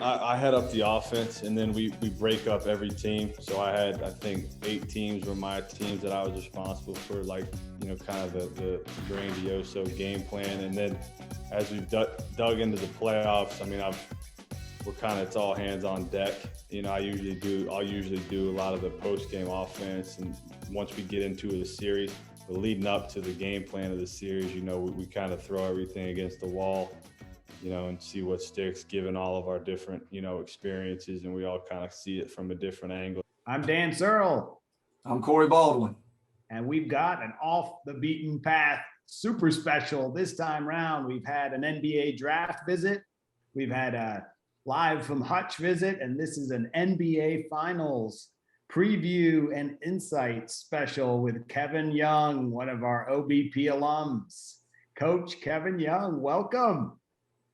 I head up the offense, and then we break up every team. So I had, I think, 8 teams were my teams that I was responsible for, like, kind of the grandiose game plan. And then as we've dug into the playoffs, I mean, it's all hands on deck. I'll usually do a lot of the post game offense, and once we get into the series, leading up to the game plan of the series, we kind of throw everything against the wall, and see what sticks, given all of our different, experiences, and we all kind of see it from a different angle. I'm Dan Searle. I'm Corey Baldwin. And we've got an off the beaten path super special this time round. We've had an NBA draft visit. We've had a live from Hutch visit, and this is an NBA Finals preview and insight special with Kevin Young, one of our OBP alums. Coach Kevin Young, welcome.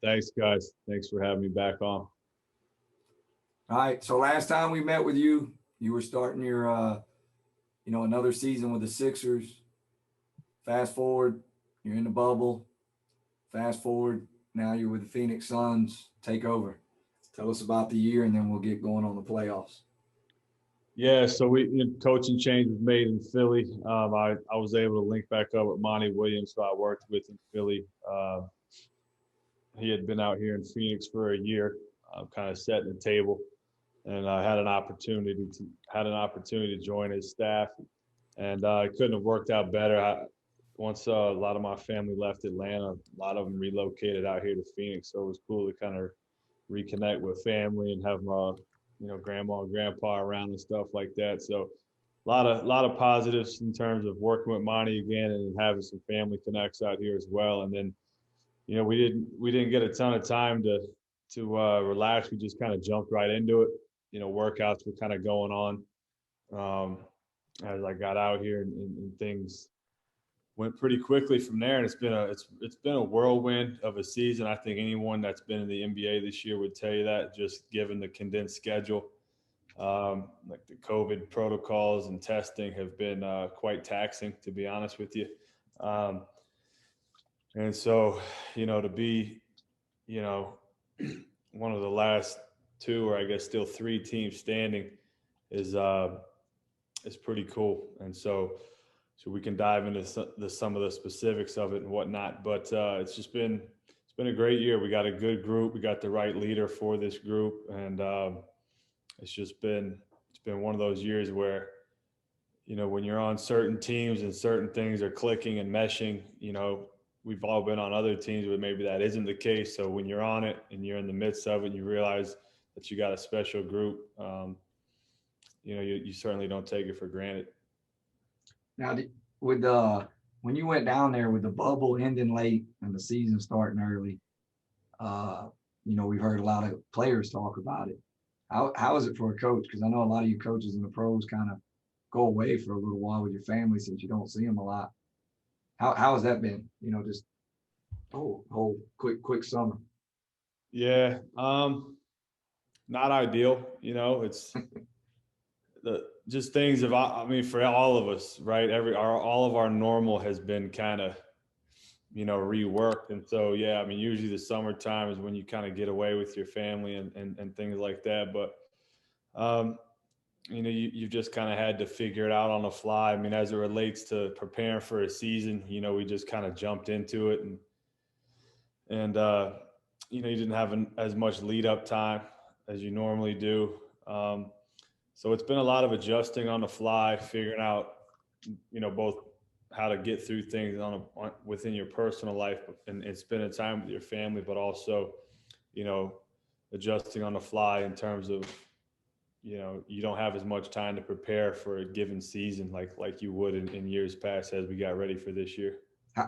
Thanks, guys. Thanks for having me back on. All right. So last time we met with you, you were starting your, another season with the Sixers. Fast forward, you're in the bubble. Fast forward, now you're with the Phoenix Suns. Take over. Tell us about the year, and then we'll get going on the playoffs. Yeah, so coaching change was made in Philly. I was able to link back up with Monty Williams, who I worked with in Philly. He had been out here in Phoenix for a year, kind of setting the table, and I had an opportunity to join his staff, and it couldn't have worked out better. Once a lot of my family left Atlanta, a lot of them relocated out here to Phoenix, so it was cool to kind of reconnect with family and have my grandma and grandpa around and stuff like that. So a lot of positives in terms of working with Monty again and having some family connects out here as well. And then we didn't get a ton of time to relax. We just kind of jumped right into it. Workouts were kind of going on as I got out here, and things went pretty quickly from there. And it's been a whirlwind of a season. I think anyone that's been in the NBA this year would tell you that, just given the condensed schedule. Like the COVID protocols and testing have been quite taxing, to be honest with you. And so, to be, one of the last 2, or I guess still 3 teams standing is pretty cool. And so we can dive into some of the specifics of it and whatnot. But it's been a great year. We got a good group. We got the right leader for this group, and it's been one of those years where, when you're on certain teams and certain things are clicking and meshing, we've all been on other teams, but maybe that isn't the case. So when you're on it and you're in the midst of it, and you realize that you got a special group, you certainly don't take it for granted. Now, when you went down there with the bubble ending late and the season starting early, we've heard a lot of players talk about it. How is it for a coach? Because I know a lot of you coaches in the pros kind of go away for a little while with your family since you don't see them a lot. How has that been? Just whole quick summer. Yeah, not ideal. It's just things of, for all of us, right? All of our normal has been kind of, reworked. And so, yeah, usually the summertime is when you kind of get away with your family and things like that. But, you've just kind of had to figure it out on the fly. As it relates to preparing for a season, we just kind of jumped into it, and you didn't have as much lead up time as you normally do. So it's been a lot of adjusting on the fly, figuring out, both how to get through things within your personal life and spending time with your family, but also, adjusting on the fly in terms of, you don't have as much time to prepare for a given season like you would in years past as we got ready for this year.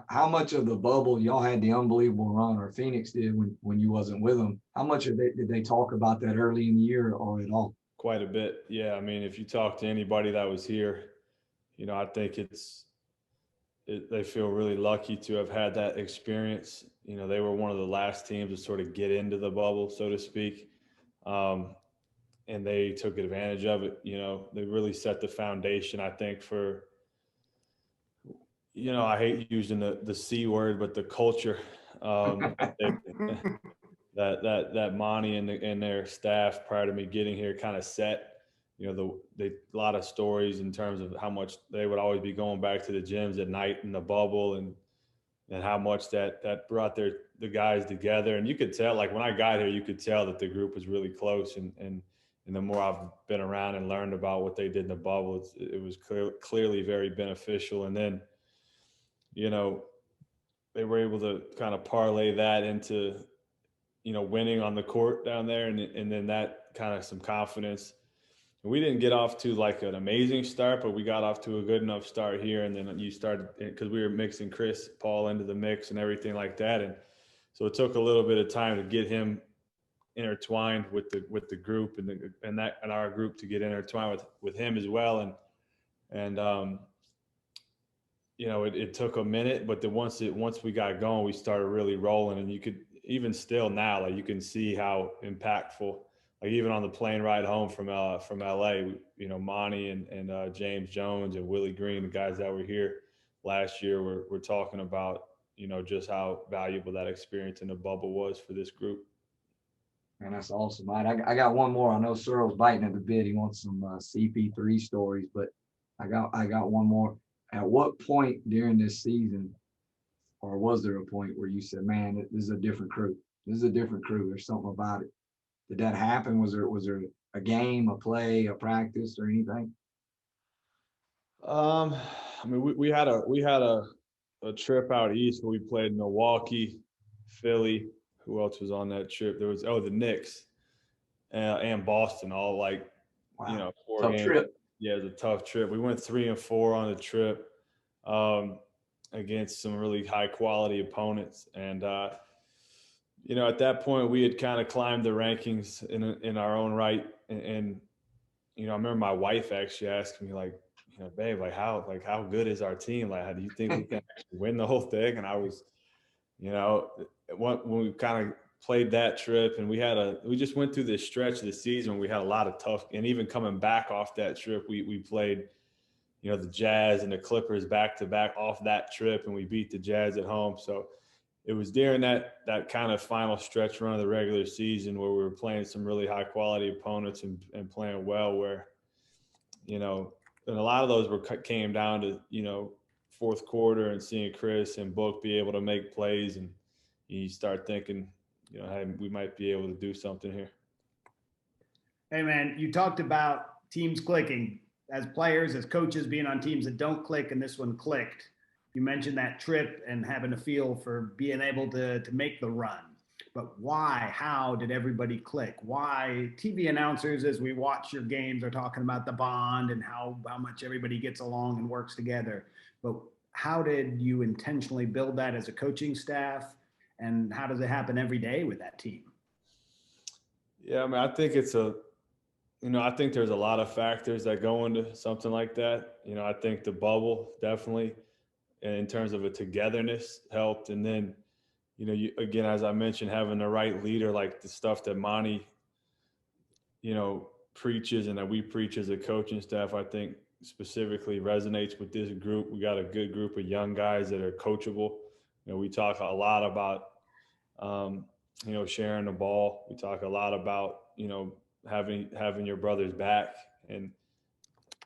How much of the bubble, y'all had the unbelievable run, or Phoenix did when you wasn't with them? How much did they talk about that early in the year, or at all? Quite a bit. Yeah. If you talk to anybody that was here, I think they feel really lucky to have had that experience. They were one of the last teams to sort of get into the bubble, so to speak. And they took advantage of it. They really set the foundation, I think, for, I hate using the C word, but the culture. that Monty and their staff prior to me getting here kind of set. You know, a lot of stories in terms of how much they would always be going back to the gyms at night in the bubble, and how much that brought the guys together. And you could tell, like when I got here, you could tell that the group was really close. And the more I've been around and learned about what they did in the bubble, it was clearly very beneficial. And then, you know, they were able to kind of parlay that into, you know, winning on the court down there, and then that kind of some confidence. We didn't get off to like an amazing start, but we got off to a good enough start here. And then you started, because we were mixing Chris Paul into the mix and everything like that. And so it took a little bit of time to get him intertwined with the group and our group to get intertwined with him as well. And you know, it took a minute, but then once we got going, we started really rolling. And you could, even still now, like you can see how impactful. Like even on the plane ride home from LA, you know, Monty and James Jones and Willie Green, the guys that were here last year, were talking about, you know, just how valuable that experience in the bubble was for this group. Man, that's awesome. I got one more. I know Searle's biting at the bit. He wants some CP3 stories, but I got one more. At what point during this season, or was there a point where you said, "Man, this is a different crew. This is a different crew. There's something about it." Did that happen? Was there a game, a play, a practice, or anything? I mean, we had a trip out east where we played Milwaukee, Philly. Who else was on that trip? There was the Knicks and Boston, all like, Wow. you know, 4 Tough games. trip. Yeah, it was a tough trip. We went 3-4 on the trip against some really high quality opponents, and you know, at that point we had kind of climbed the rankings in our own right, and you know, I remember my wife actually asking me, like, you know, babe, like how good is our team? Like, how do you think we can actually win the whole thing? And I was, you know, when we kind of played that trip, and we just went through this stretch of the season where we had a lot of tough, and even coming back off that trip, we played, you know, the Jazz and the Clippers back to back off that trip, and we beat the Jazz at home. So it was during that kind of final stretch run of the regular season where we were playing some really high quality opponents and playing well, where, you know, and a lot of those came down to, you know, fourth quarter and seeing Chris and Book be able to make plays, and you start thinking, you know, hey, we might be able to do something here. Hey man, you talked about teams clicking. As players, as coaches, being on teams that don't click, and this one clicked. You mentioned that trip and having a feel for being able to make the run. But why? How did everybody click? Why? TV announcers, as we watch your games, are talking about the bond and how much everybody gets along and works together. But how did you intentionally build that as a coaching staff? And how does it happen every day with that team? Yeah, I mean, I think I think there's a lot of factors that go into something like that. You know, I think the bubble definitely, in terms of a togetherness, helped. And then, you know, again, as I mentioned, having the right leader, like the stuff that Monty, you know, preaches and that we preach as a coaching staff, I think specifically resonates with this group. We got a good group of young guys that are coachable. You know, we talk a lot about, you know, sharing the ball. We talk a lot about, you know, having your brother's back. And,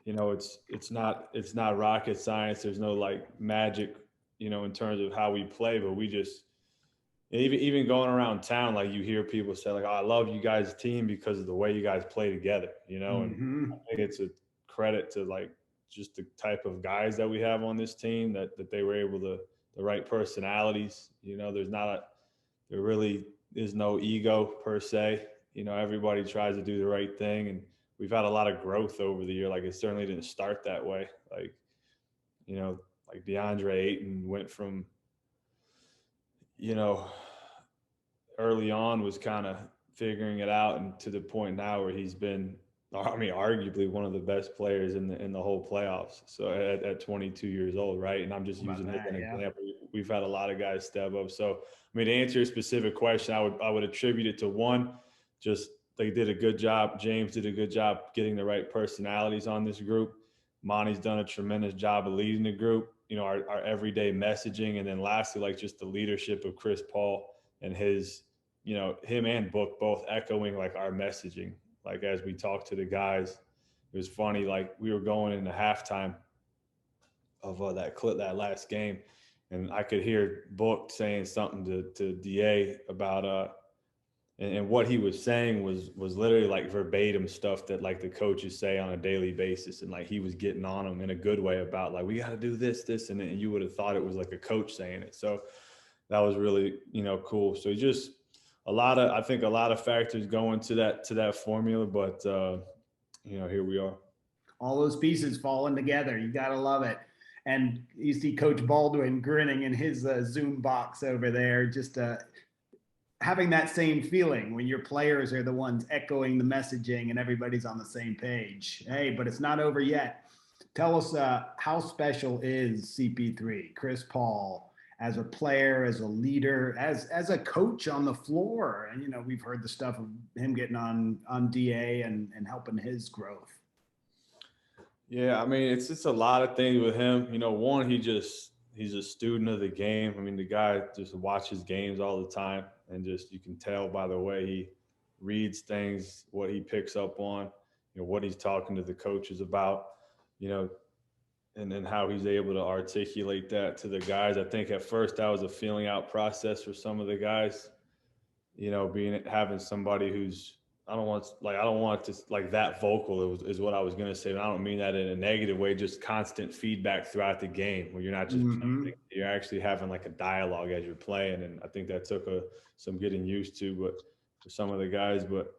you know, it's not rocket science. There's no like magic, you know, in terms of how we play, but we just, even going around town, like you hear people say like, "Oh, I love you guys' team because of the way you guys play together," you know. And I think it's a credit to like just the type of guys that we have on this team, that they were able to, the right personalities. You know, there really is no ego per se. You know, everybody tries to do the right thing, and we've had a lot of growth over the year. Like, it certainly didn't start that way. Like, you know, like DeAndre Ayton went from, you know, early on was kind of figuring it out, and to the point now where he's been, I mean, arguably one of the best players in the whole playoffs. So at 22 years old, right? And I'm just using him as an example. We've had a lot of guys step up. So, I mean, to answer your specific question, I would attribute it to one, just they did a good job. James did a good job getting the right personalities on this group. Monty's done a tremendous job of leading the group. You know, our everyday messaging, and then lastly, like just the leadership of Chris Paul and his him and Book both echoing like our messaging. Like as we talked to the guys, it was funny. Like we were going into halftime of that last game, and I could hear Book saying something to Da about and what he was saying was literally like verbatim stuff that like the coaches say on a daily basis, and like he was getting on them in a good way about like we got to do this, and you would have thought it was like a coach saying it. So that was really cool. So just I think a lot of factors go into that formula, but here we are. All those pieces falling together. You got to love it. And you see Coach Baldwin grinning in his Zoom box over there, just having that same feeling when your players are the ones echoing the messaging and everybody's on the same page. Hey, but it's not over yet. Tell us how special is CP3, Chris Paul, as a player, as a leader, as a coach on the floor. And, we've heard the stuff of him getting on DA and helping his growth. Yeah, I mean, it's just a lot of things with him. One, he's a student of the game. I mean, the guy just watches games all the time, and just you can tell by the way he reads things, what he picks up on, what he's talking to the coaches about, and then how he's able to articulate that to the guys. I think at first that was a feeling out process for some of the guys, having somebody who's I don't want to like that vocal is what I was going to say. And I don't mean that in a negative way, just constant feedback throughout the game where you're not just playing, you're actually having like a dialogue as you're playing. And I think that took some getting used to, but for some of the guys, but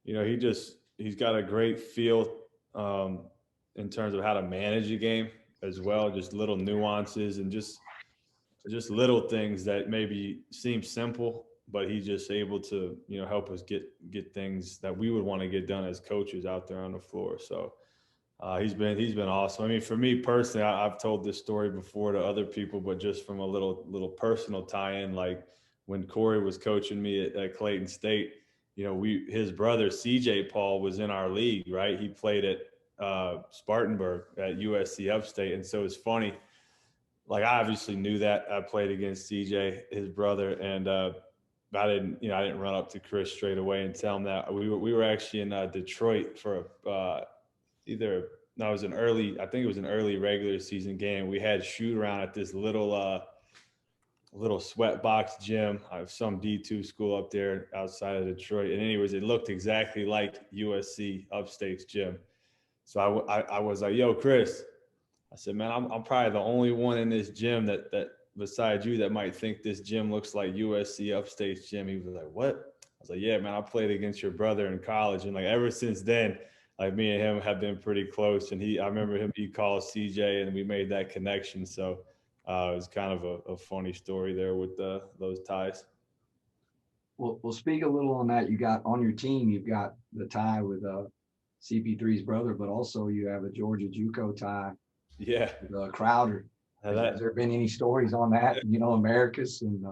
he's got a great feel in terms of how to manage a game as well. Just little nuances and just little things that maybe seem simple, but he's just able to, help us get things that we would want to get done as coaches out there on the floor. So he's been awesome. I mean, for me personally, I've told this story before to other people, but just from a little personal tie-in, like when Corey was coaching me at Clayton State, his brother CJ Paul was in our league, right? He played at Spartanburg at USC Upstate, and so it's funny. Like I obviously knew that I played against CJ, his brother, and I didn't run up to Chris straight away and tell him that we were actually in Detroit for I think it was an early regular season game. We had shoot around at this little sweatbox gym of some D2 school up there outside of Detroit. And anyways, it looked exactly like USC Upstate's gym. So I was like, yo, Chris, I said, man, I'm probably the only one in this gym that besides you that might think this gym looks like USC Upstate's gym. He was like, what? I was like, yeah, man, I played against your brother in college. And like ever since then, like me and him have been pretty close. And I remember he called CJ and we made that connection. So it was kind of a funny story there with those ties. Well, we'll speak a little on that. You got on your team, you've got the tie with CP3's brother, but also you have a Georgia Juco tie. Yeah. With Crowder. Has there been any stories on that? Americus and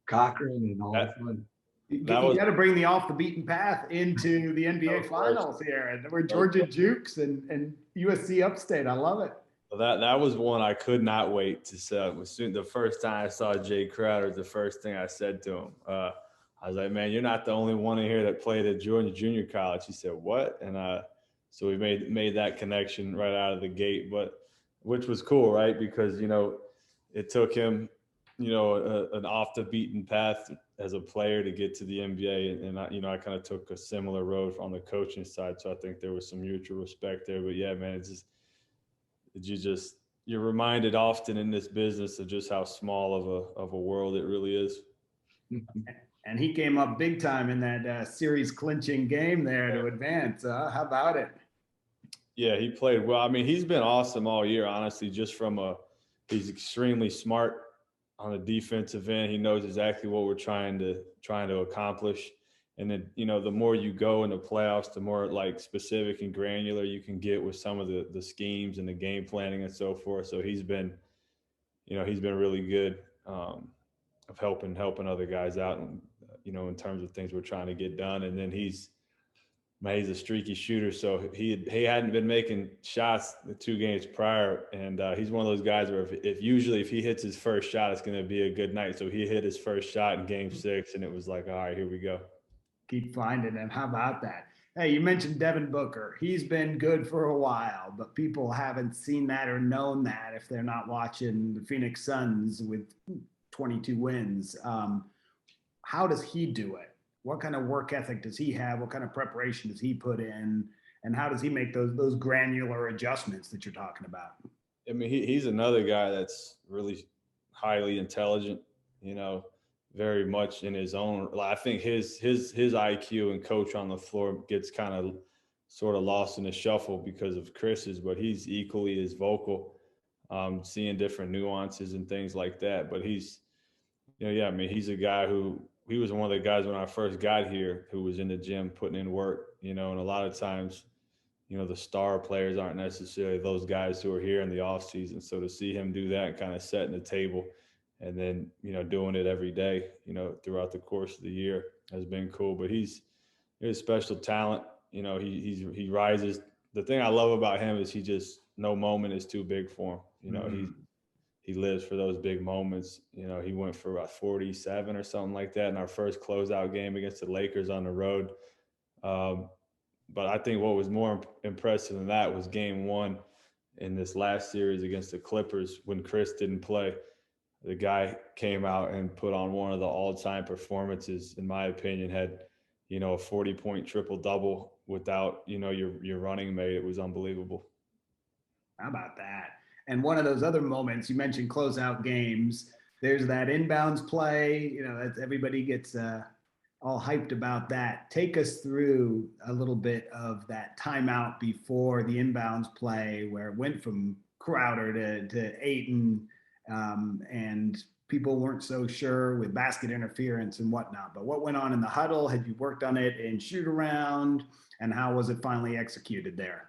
Cochran and all that fun. You got to bring the off the beaten path into the NBA finals here. And we're Georgia Jukes and USC Upstate. I love it. Well, that was one I could not wait to say. The first time I saw Jay Crowder, the first thing I said to him, I was like, man, you're not the only one in here that played at Georgia Junior College. He said, what? And so we made that connection right out of the gate, which was cool, right? Because, it took him, an off the beaten path as a player to get to the NBA. And I kind of took a similar road on the coaching side. So I think there was some mutual respect there. But yeah, man, you're reminded often in this business of just how small of a world it really is. And he came up big time in that series clinching game there to advance. How about it? Yeah, he played well. I mean, he's been awesome all year, honestly, just he's extremely smart on the defensive end. He knows exactly what we're trying to accomplish. And then, the more you go in the playoffs, the more like specific and granular you can get with some of the schemes and the game planning and so forth. So he's been really good of helping other guys out and, in terms of things we're trying to get done. And then he's Man, he's a streaky shooter, so he hadn't been making shots the 2 games prior, and he's one of those guys where if usually if he hits his first shot, it's going to be a good night. So he hit his first shot in Game 6, and it was like, all right, here we go. Keep finding him. How about that? Hey, you mentioned Devin Booker. He's been good for a while, but people haven't seen that or known that if they're not watching the Phoenix Suns with 22 wins. How does he do it? What kind of work ethic does he have? What kind of preparation does he put in? And how does he make those granular adjustments that you're talking about? I mean, he's another guy that's really highly intelligent, very much in his own. I think his IQ and coach on the floor gets kind of sort of lost in the shuffle because of Chris's, but he's equally as vocal, seeing different nuances and things like that. But he's, I mean, he's a guy he was one of the guys when I first got here who was in the gym putting in work, and a lot of times, the star players aren't necessarily those guys who are here in the off season. So to see him do that and kind of setting the table and then, doing it every day, throughout the course of the year has been cool. But he's a special talent. He rises. The thing I love about him is no moment is too big for him. He lives for those big moments. He went for about 47 or something like that in our first closeout game against the Lakers on the road. But I think what was more impressive than that was Game 1 in this last series against the Clippers when Chris didn't play. The guy came out and put on one of the all-time performances, in my opinion, had, a 40-point triple-double without, your running mate. It was unbelievable. How about that? And one of those other moments, you mentioned closeout games, there's that inbounds play, everybody gets all hyped about that. Take us through a little bit of that timeout before the inbounds play where it went from Crowder to Ayton, and people weren't so sure with basket interference and whatnot. But what went on in the huddle? Had you worked on it in shoot around? And how was it finally executed there?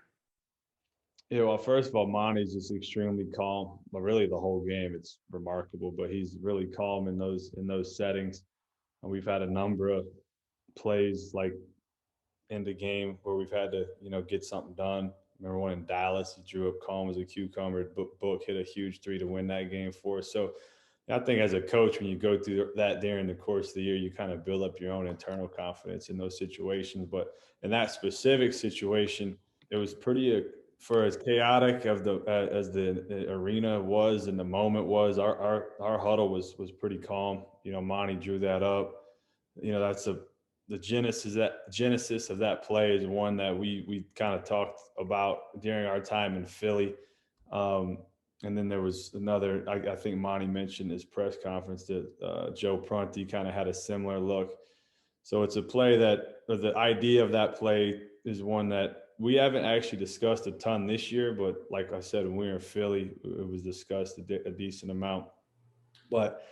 Yeah, well, first of all, Monty's just extremely calm. But really, the whole game, it's remarkable. But he's really calm in those settings. And we've had a number of plays like in the game where we've had to, get something done. Remember one in Dallas, he drew up calm as a cucumber. Book hit a huge 3 to win that game for us. So I think as a coach, when you go through that during the course of the year, you kind of build up your own internal confidence in those situations. But in that specific situation, it was pretty for as chaotic as the arena was and the moment was. Our huddle was pretty calm. Monty drew that up. That's the genesis of that play is one that we kind of talked about during our time in Philly. And then there was another, I think Monty mentioned his press conference that Joe Prunty kind of had a similar look. So it's a play the idea of that play is one that we haven't actually discussed a ton this year, but like I said, when we were in Philly, it was discussed a decent amount. But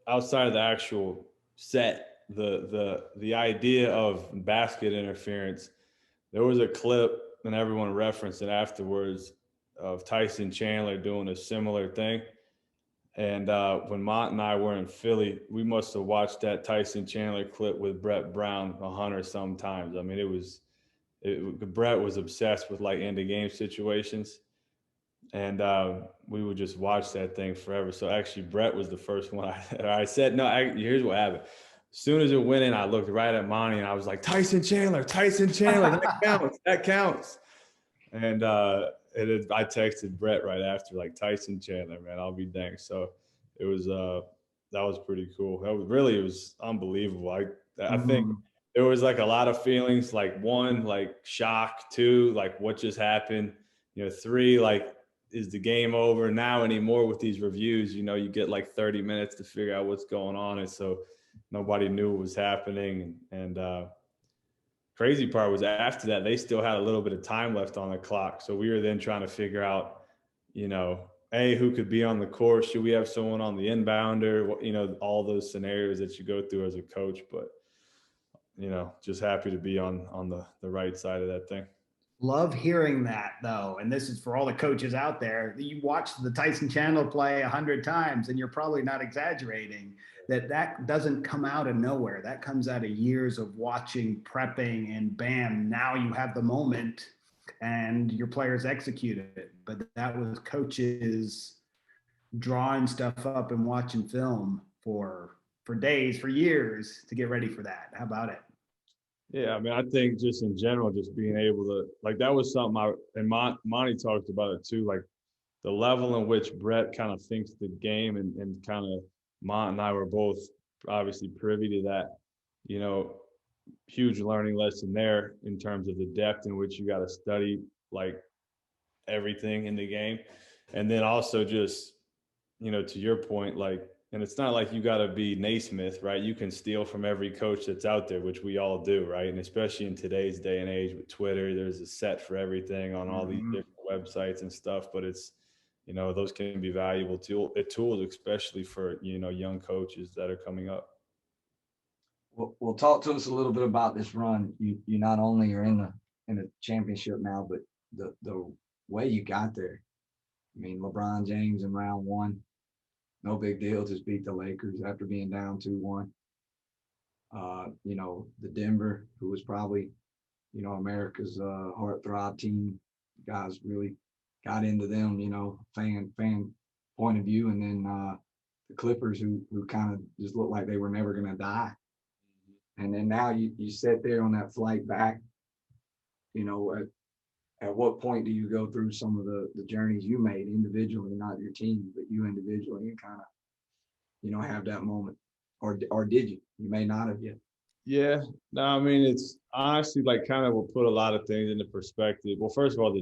outside of the actual set, the idea of basket interference, there was a clip and everyone referenced it afterwards of Tyson Chandler doing a similar thing. And when Mont and I were in Philly, we must have watched that Tyson Chandler clip with Brett Brown 100 some times. I mean, Brett was obsessed with like end of game situations. And we would just watch that thing forever. So actually, Brett was the first one I said, no, here's what happened. As soon as it went in, I looked right at Monty and I was like, Tyson Chandler, that counts. And I texted Brett right after, like, Tyson Chandler, man, I'll be dang. So it was that was pretty cool. It was unbelievable. I think there was like a lot of feelings, like 1, like shock, 2, like what just happened, 3, like, is the game over now anymore with these reviews? You get like 30 minutes to figure out what's going on. And so nobody knew what was happening. And crazy part was after that, they still had a little bit of time left on the clock. So we were then trying to figure out, who could be on the court? Should we have someone on the inbounder? All those scenarios that you go through as a coach. But, just happy to be on the right side of that thing. Love hearing that though. And this is for all the coaches out there. You watched the Tyson Chandler play 100 times and you're probably not exaggerating that doesn't come out of nowhere. That comes out of years of watching, prepping, and bam, now you have the moment and your players execute it. But that was coaches drawing stuff up and watching film for days, for years to get ready for that. How about it? Yeah, I mean, I think just in general, just being able to like that was something and Monty talked about it too, like the level in which Brett kind of thinks the game and kind of Mont and I were both obviously privy to that, you know, huge learning lesson there in terms of the depth in which you got to study like everything in the game. And then also just, you know, to your point, like, and it's not like you got to be Naismith, right? You can steal from every coach that's out there, which we all do, right? And especially in today's day and age with Twitter, there's a set for everything on all these different websites and stuff. But it's, you know, those can be valuable tools, especially for, you know, young coaches that are coming up. Well, talk to us a little bit about this run. You not only are in the championship now, but the way you got there. I mean, LeBron James in round one, no big deal, just beat the Lakers after being down 2-1. You know, the Denver, who was probably, you know, America's heartthrob team, guys really got into them, you know, fan point of view, and then the Clippers, who kind of just looked like they were never going to die. And then now you sit there on that flight back, you know, at what point do you go through some of the journeys you made individually, not your team, but you individually, and kind of, you know, have that moment? Or did you? You may not have yet. Yeah, no, I mean, it's honestly like kind of will put a lot of things into perspective. Well, first of all,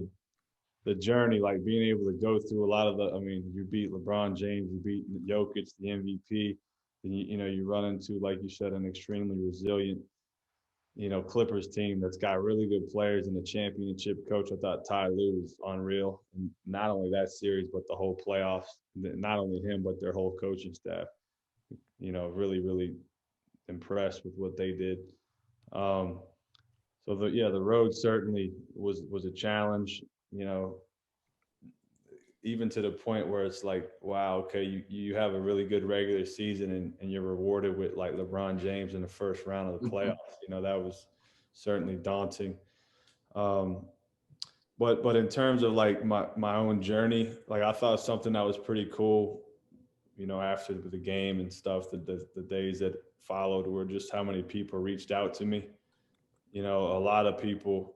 the journey, like being able to go through a lot of I mean, you beat LeBron James, you beat Jokic, the MVP, and you know, you run into, like you said, an extremely resilient, you know, Clippers team that's got really good players and the championship coach. I thought Ty Lue was unreal. And not only that series, but the whole playoffs, not only him, but their whole coaching staff, you know, really, really impressed with what they did. Um, so the road certainly was a challenge, you know, even to the point where it's like, wow, okay, you have a really good regular season and you're rewarded with like LeBron James in the first round of the playoffs. You know, that was certainly daunting. Um, but in terms of like my own journey, like I thought something that was pretty cool, you know, after the game and stuff, the days that followed were just how many people reached out to me. You know, a lot of people,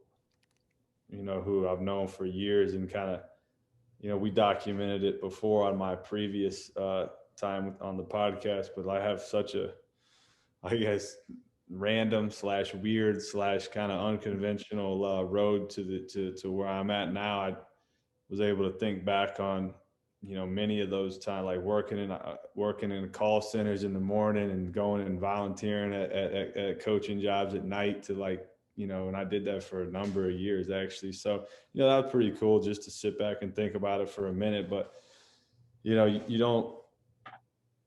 you know, who I've known for years and kind of, you know, we documented it before on my previous time on the podcast, but I have such a, I guess, random slash weird slash kind of unconventional road to where I'm at now. I was able to think back on, you know, many of those times, like working in call centers in the morning and going and volunteering at coaching jobs at night to, like, you know, and I did that for a number of years actually. So, you know, that was pretty cool just to sit back and think about it for a minute. But, you know, you don't,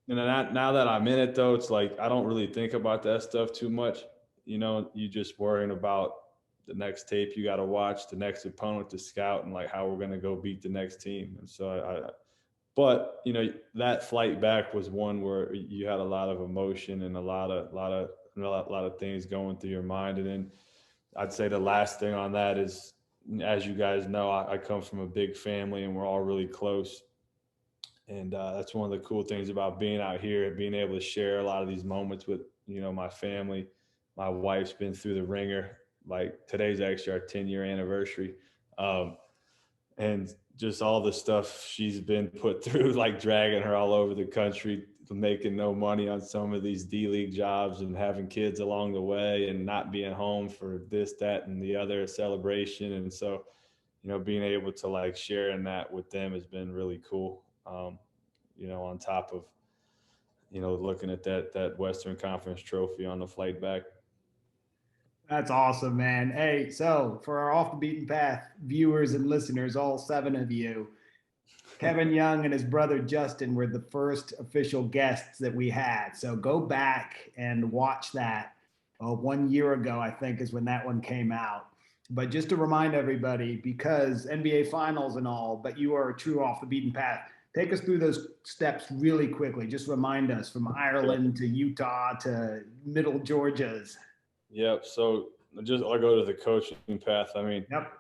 you know, now that I'm in it though, it's like I don't really think about that stuff too much. You know, you just worrying about the next tape you got to watch, the next opponent to scout, and like how we're going to go beat the next team. And so but you know, that flight back was one where you had a lot of emotion and a lot of things going through your mind. And then I'd say the last thing on that is, as you guys know, I come from a big family and we're all really close. And that's one of the cool things about being out here, being able to share a lot of these moments with, you know, my family. My wife's been through the ringer. Like today's actually our 10-year anniversary. And just all the stuff she's been put through, like dragging her all over the country, making no money on some of these D-League jobs and having kids along the way and not being home for this, that, and the other celebration. And so, you know, being able to like share in that with them has been really cool. You know, on top of, you know, looking at that Western Conference trophy on the flight back. That's awesome, man. Hey, so for our off the beaten path viewers and listeners, all 7 of you, Kevin Young and his brother Justin were the first official guests that we had. So go back and watch that. 1 year ago, I think, is when that one came out. But just to remind everybody, because NBA finals and all, but you are a true off the beaten path. Take us through those steps really quickly. Just remind us from Ireland to Utah to middle Georgia's. Yep. So I'll go to the coaching path. I mean, Yep.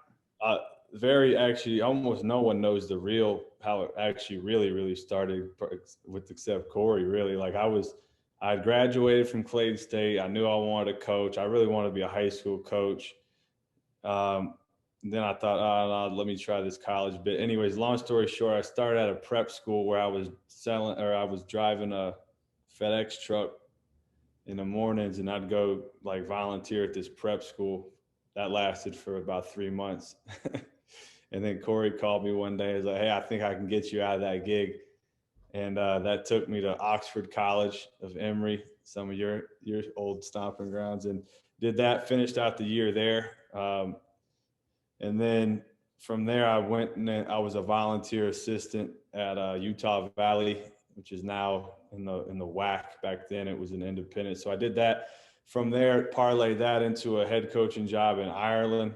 Actually, almost no one knows how it actually really started with except Corey. Really, like I had graduated from Clayton State. I knew I wanted to coach. I really wanted to be a high school coach. Then I thought, oh, no, let me try this college bit. Anyways, long story short, I started at a prep school where I was driving a FedEx truck in the mornings, and I'd go like volunteer at this prep school. That lasted for about 3 months. And then Corey called me one day. He's like, hey, I think I can get you out of that gig. And that took me to Oxford College of Emory, some of your old stomping grounds, and did that, finished out the year there. And then from there, I went and I was a volunteer assistant at Utah Valley, which is now in the WAC. Back then, it was an independent. So I did that. From there, parlayed that into a head coaching job in Ireland.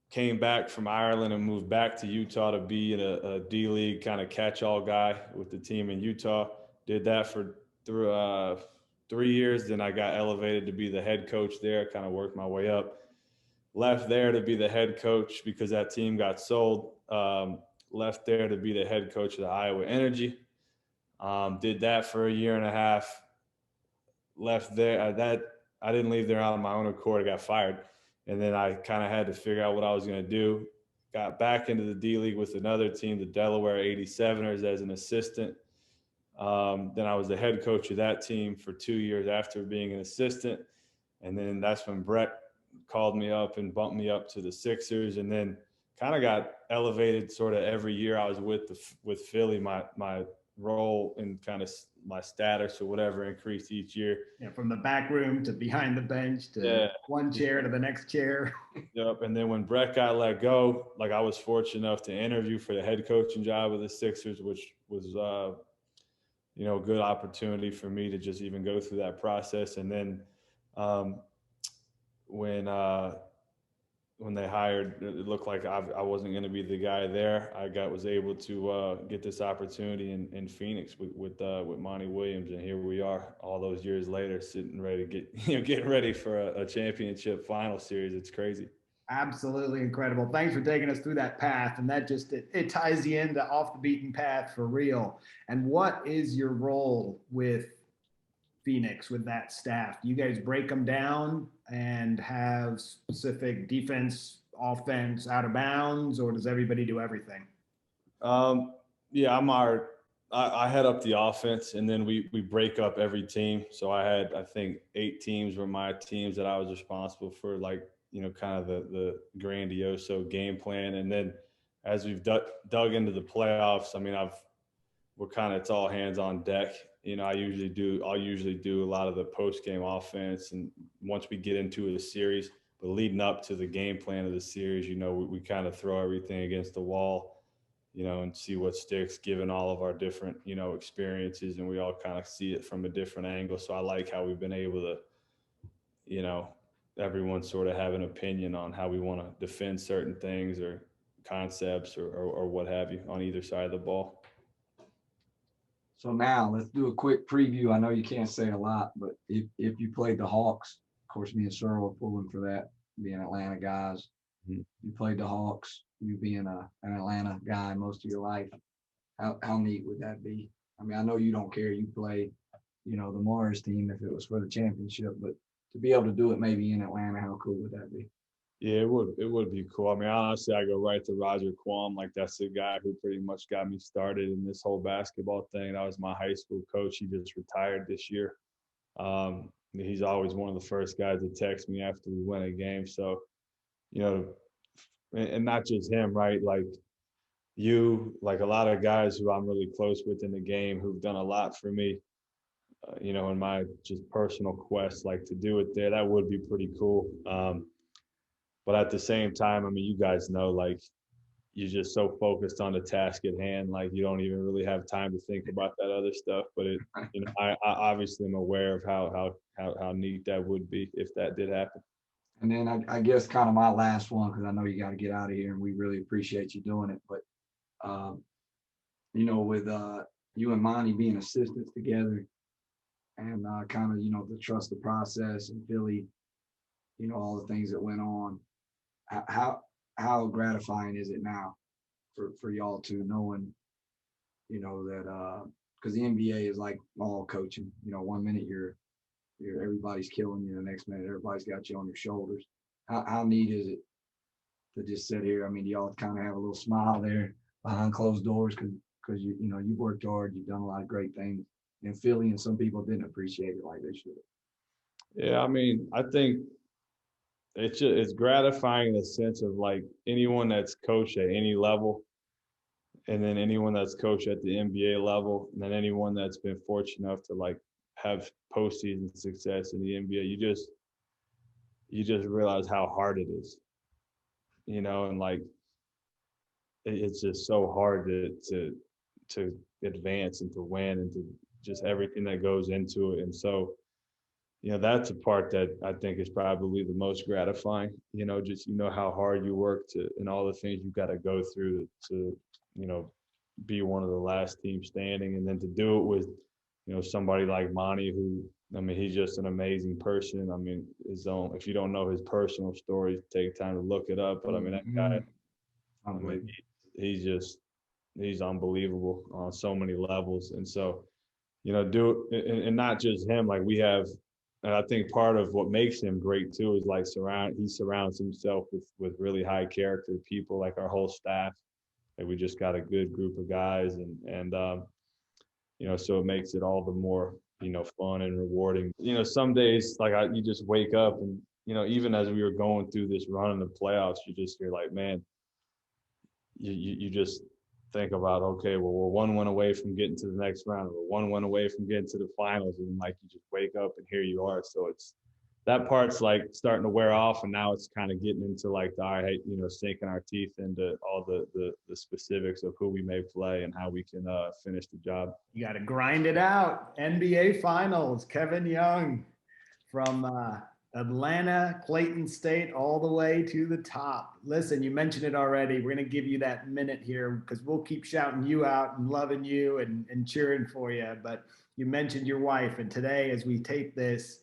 Came back from Ireland and moved back to Utah to be a D-League kind of catch-all guy with the team in Utah. Did that for 3 years. Then I got elevated to be the head coach there, kind of worked my way up. Left there to be the head coach because that team got sold. Left there to be the head coach of the Iowa Energy. Did that for a year and a half. Left there. I didn't leave there on my own accord. I got fired. And then I kind of had to figure out what I was going to do. Got back into the D-League with another team, the Delaware 87ers, as an assistant. Then I was the head coach of that team for 2 years after being an assistant. And then that's when Brett called me up and bumped me up to the Sixers, and then kind of got elevated sort of every year I was with Philly. My role and kind of my status or whatever increased each year. Yeah, from the back room to behind the bench to one chair to the next chair. Yep. And then when Brett got let go, like I was fortunate enough to interview for the head coaching job of the Sixers, which was a good opportunity for me to just even go through that process. And then when they hired, it looked like I wasn't going to be the guy there. Was able to get this opportunity in Phoenix with Monty Williams, and here we are, all those years later, sitting ready to getting ready for a championship final series. It's crazy. Absolutely incredible. Thanks for taking us through that path, and that just it ties you into off the beaten path for real. And what is your role with Phoenix, with that staff? Do you guys break them down and have specific defense, offense, out of bounds, or does everybody do everything? Yeah, I head up the offense, and then we break up every team. So I think 8 teams were my teams that I was responsible for, like, kind of the grandiose game plan. And then as we've dug into the playoffs, I mean, it's all hands on deck. I'll usually do a lot of the post game offense. And once we get into a series, but leading up to the game plan of the series, we kind of throw everything against the wall, and see what sticks, given all of our different, experiences, and we all kind of see it from a different angle. So I like how we've been able to, everyone sort of have an opinion on how we want to defend certain things or concepts or what have you on either side of the ball. So now let's do a quick preview. I know you can't say a lot, but if you played the Hawks, of course, me and Searle are pulling for that, being Atlanta guys. Mm-hmm. You played the Hawks, you being an Atlanta guy most of your life. How neat would that be? I mean, I know you don't care. You play, the Mars team if it was for the championship, but to be able to do it maybe in Atlanta, how cool would that be? Yeah, it would be cool. I mean, honestly, I go right to Roger Quam. Like, that's the guy who pretty much got me started in this whole basketball thing. That was my high school coach. He just retired this year. He's always one of the first guys to text me after we win a game. So, and not just him, right? Like like a lot of guys who I'm really close with in the game who've done a lot for me, in my just personal quest, like to do it there. That would be pretty cool. But at the same time, I mean, you guys know, like, you're just so focused on the task at hand, like you don't even really have time to think about that other stuff. But I obviously am aware of how neat that would be if that did happen. And then I guess kind of my last one, because I know you got to get out of here and we really appreciate you doing it. But, with you and Monty being assistants together and kind of, the trust the process and Philly, all the things that went on, how gratifying is it now for y'all to knowing, that because the NBA is like all coaching, 1 minute you're everybody's killing you, the next minute everybody's got you on your shoulders. How neat is it to just sit here? I mean, y'all kind of have a little smile there behind closed doors because you've worked hard, you've done a lot of great things in Philly, and some people didn't appreciate it like they should. Yeah, I mean, I think it's gratifying in the sense of like anyone that's coached at any level, and then anyone that's coached at the NBA level, and then anyone that's been fortunate enough to like have postseason success in the NBA, you just realize how hard it is, and like it's just so hard to advance and to win and to just everything that goes into it. And so, that's a part that I think is probably the most gratifying, just, how hard you work and all the things you've got to go through to be one of the last teams standing. And then to do it with, somebody like Monty, who, I mean, he's just an amazing person. I mean, if you don't know his personal story, take time to look it up. But I mean, that guy, I mean, he's unbelievable on so many levels. And so, and not just him, like we have, and I think part of what makes him great too is like he surrounds himself with really high character people, like our whole staff. Like we just got a good group of guys, and so it makes it all the more, fun and rewarding. Some days like you just wake up and, even as we were going through this run in the playoffs, you're like, man, you just think about, okay, well, we're 1 win away from getting to the next round. We're 1 win away from getting to the finals. And like, you just wake up and here you are. So that part's like starting to wear off. And now it's kind of getting into like sinking our teeth into all the specifics of who we may play and how we can finish the job. You got to grind it out. NBA Finals, Kevin Young from Atlanta, Clayton State, all the way to the top. Listen, you mentioned it already. We're going to give you that minute here because we'll keep shouting you out and loving you and cheering for you. But you mentioned your wife, and today, as we tape this,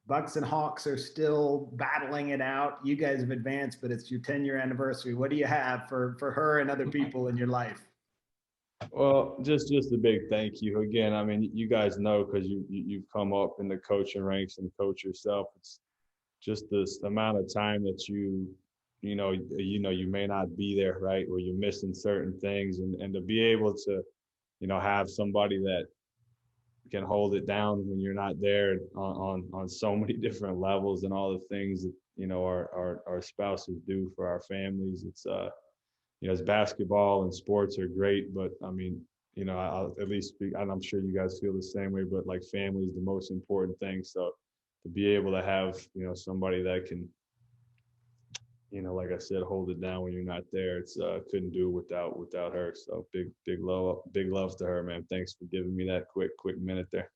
Bucks and Hawks are still battling it out. You guys have advanced, but it's your 10-year anniversary. What do you have for her and other people in your life? Well, just a big thank you again. I mean, you guys know because you've come up in the coaching ranks and coach yourself. It's just this amount of time that you may not be there, right? Or you're missing certain things, and to be able to, have somebody that can hold it down when you're not there on so many different levels and all the things that, our spouses do for our families. It's, as basketball and sports are great, but I mean, I'll at least speak, and I'm sure you guys feel the same way, but like family is the most important thing. So to be able to have, somebody that can, like I said, hold it down when you're not there, it's couldn't do it without her. So big love to her, man. Thanks for giving me that quick minute there.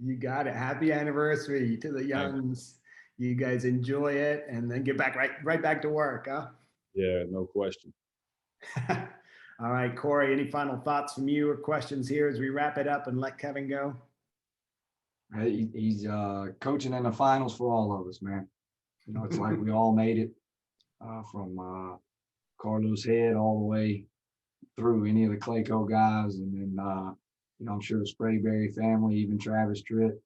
You got it. Happy anniversary to the Youngs. You guys enjoy it and then get back right back to work, huh? Yeah, no question. All right, Corey, any final thoughts from you or questions here as we wrap it up and let Kevin go? He's coaching in the finals for all of us, man. It's like we all made it from Carlos Head all the way through any of the Clayco guys. And then, I'm sure the Sprayberry family, even Travis Tritt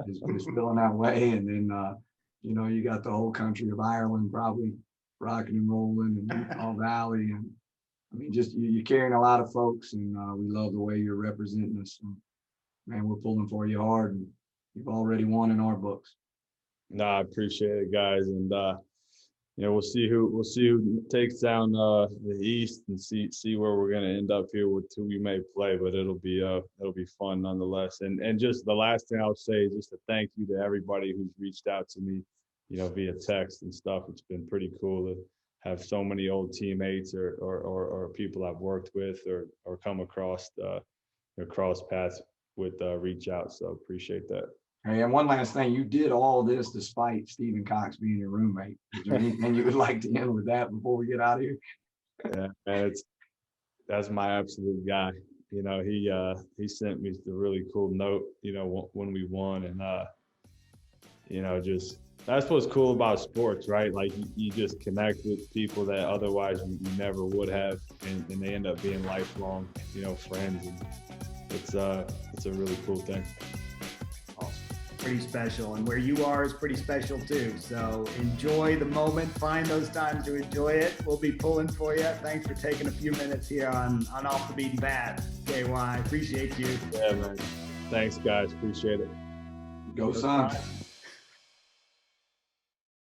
is feeling that way. And then, you got the whole country of Ireland probably rocking and rolling, and Utah Valley. And I mean, just you're carrying a lot of folks, and we love the way you're representing us. And, man, we're pulling for you hard, and you've already won in our books. No, I appreciate it, guys, and we'll see who takes down the East and see where we're going to end up here with who we may play, but it'll be fun nonetheless. And just the last thing I'll say is just a thank you to everybody who's reached out to me, via text and stuff. It's been pretty cool to have so many old teammates or people I've worked with or come across cross paths with reach out. So appreciate that. Hey, and one last thing, you did all this despite Stephen Cox being your roommate. Is there anything you would like to end with that before we get out of here? Yeah, man, that's my absolute guy. You know, he sent me the really cool note, you know, when we won, and you know, just that's what's cool about sports, right? Like you just connect with people that otherwise you never would have, and they end up being lifelong, you know, friends, and it's a really cool thing. Awesome. Pretty special, and where you are is pretty special too. So enjoy the moment, find those times to enjoy it. We'll be pulling for you. Thanks for taking a few minutes here on Off the Beaten Path, KY. Appreciate you. Yeah, man. Thanks, guys. Appreciate it. Go Suns.